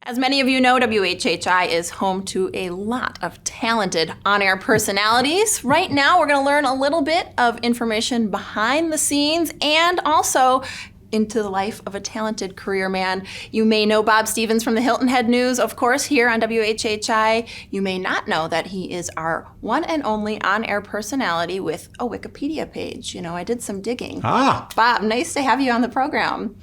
As many of you know, WHHI is home to a lot of talented on-air personalities. Right now, we're going to learn a little bit of information behind the scenes and also into the life of a talented career man. You may know Bob Stevens from the Hilton Head News, of course, here on WHHI. You may not know that he is our one and only on-air personality with a Wikipedia page. You know, I did some digging. Bob, nice to have you on the program.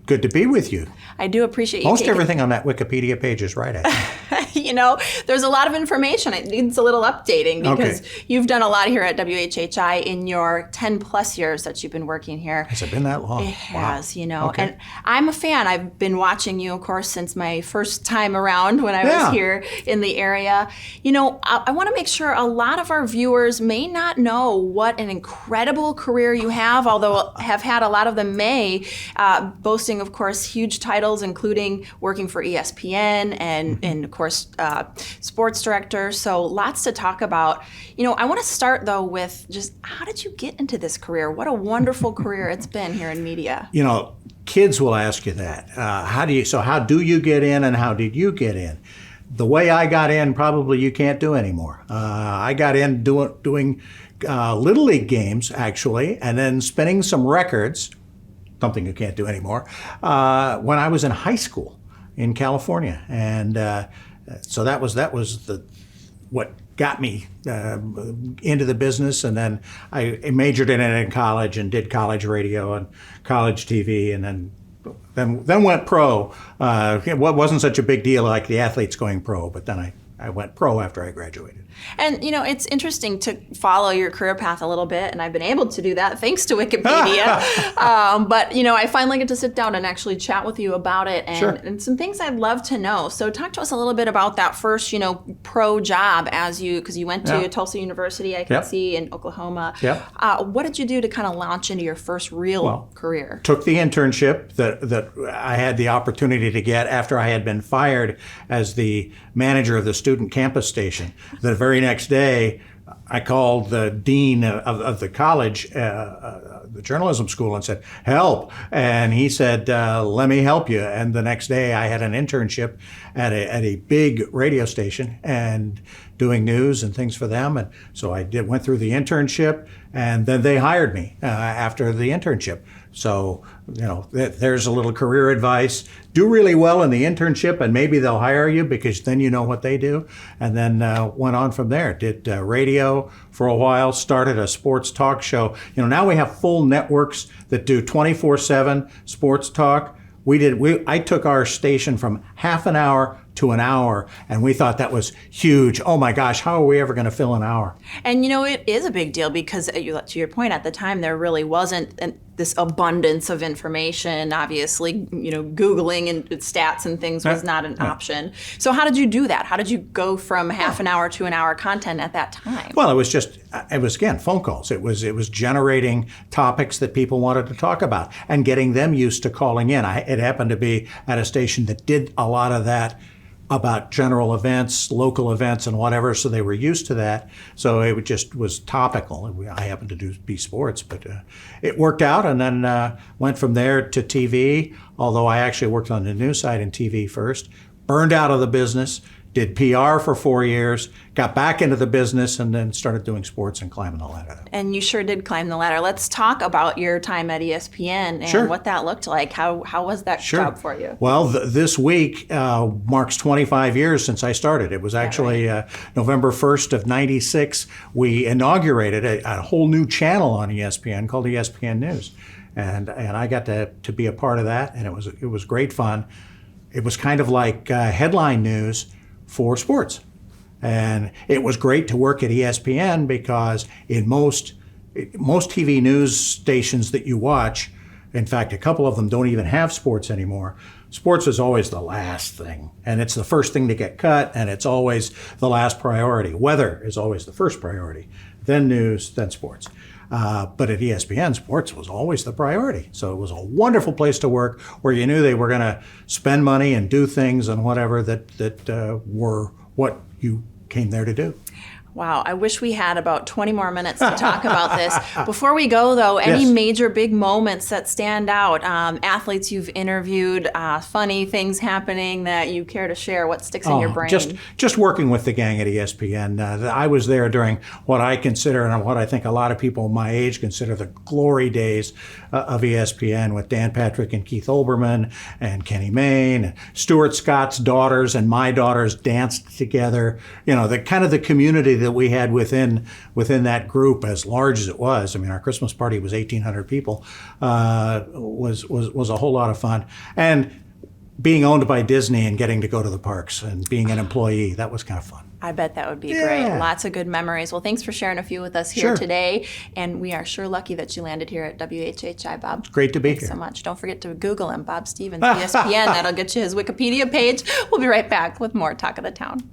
Good to be with you. I do appreciate you. Most everything on that Wikipedia page is right, I think. You know, there's a lot of information. It needs a little updating because you've done a lot here at WHHI in your 10 plus years that you've been working here. Has it been that long? It has, you know. And I'm a fan. I've been watching you, of course, since my first time around when I was here in the area. You know, I want to make sure a lot of our viewers may not know what an incredible career you have, although have had a lot of them boasting, of course, huge titles, including working for ESPN and of course, sports director. So lots to talk about. You know, I want to start, though, with just how did you get into this career? What a wonderful career it's been here in media. You know, kids will ask you that. How do you get in and how did you get in? The way I got in, probably you can't do anymore. I got in doing Little League games, actually, and then spinning some records, something you can't do anymore, when I was in high school in California. And so that was what got me into the business. And then I majored in it in college and did college radio and college TV, and then went pro. It wasn't such a big deal like the athletes going pro, but then I went pro after I graduated. And, you know, it's interesting to follow your career path a little bit, and I've been able to do that thanks to Wikipedia. But, you know, I finally get to sit down and actually chat with you about it and some things I'd love to know. So talk to us a little bit about that first, you know, pro job because you went to Tulsa University, I can see, in Oklahoma. What did you do to kind of launch into your first real career? Took the internship that I had the opportunity to get after I had been fired as the manager of the student campus station. The very next day, I called the dean of the college, the journalism school, and said, "Help!" And he said, "Let me help you." And the next day, I had an internship at a big radio station and doing news and things for them. And so I went through the internship, and then they hired me after the internship. So, you know, there's a little career advice. Do really well in the internship, and maybe they'll hire you because then you know what they do. And then went on from there. Did radio for a while, started a sports talk show. You know, now we have full networks that do 24/7 sports talk. I took our station from half an hour to an hour, and we thought that was huge. Oh my gosh, how are we ever going to fill an hour? And you know, it is a big deal because, to your point, at the time there really wasn't this abundance of information. Obviously, you know, Googling and stats and things was not an option. So how did you do that? How did you go from half an hour to an hour content at that time? Well, it was again, phone calls. It was generating topics that people wanted to talk about and getting them used to calling in. It happened to be at a station that did a lot of that about general events, local events, and whatever, so they were used to that. So it just was topical. I happened to be sports, but it worked out, and then went from there to TV, although I actually worked on the news side in TV first, burned out of the business, did PR for 4 years, got back into the business, and then started doing sports and climbing the ladder. And you sure did climb the ladder. Let's talk about your time at ESPN and what that looked like. How was that job for you? Well, this week marks 25 years since I started. It was actually November 1st of 96. We inaugurated a whole new channel on ESPN called ESPN News. And I got to be a part of that, and it was great fun. It was kind of like headline news for sports. And it was great to work at ESPN because in most TV news stations that you watch, in fact, a couple of them don't even have sports anymore. Sports is always the last thing, and it's the first thing to get cut, and it's always the last priority. Weather is always the first priority, then news, then sports. But at ESPN, sports was always the priority. So it was a wonderful place to work where you knew they were going to spend money and do things and whatever that were what you came there to do. Wow, I wish we had about 20 more minutes to talk about this. Before we go, though, any major big moments that stand out? Athletes you've interviewed, funny things happening that you care to share? What sticks in your brain? Just working with the gang at ESPN. I was there during what I consider and what I think a lot of people my age consider the glory days of ESPN, with Dan Patrick and Keith Olbermann and Kenny Mayne. And Stuart Scott's daughters and my daughters danced together. You know, the kind of the community that we had within that group, as large as it was. I mean, our Christmas party was 1,800 people. Was a whole lot of fun. And being owned by Disney and getting to go to the parks and being an employee, that was kind of fun. I bet that would be great. Lots of good memories. Well, thanks for sharing a few with us here today. And we are sure lucky that you landed here at WHHI, Bob. Great to be Thanks here. so much. Don't forget to Google him, Bob Stevens, ESPN. That'll get you his Wikipedia page. We'll be right back with more Talk of the Town.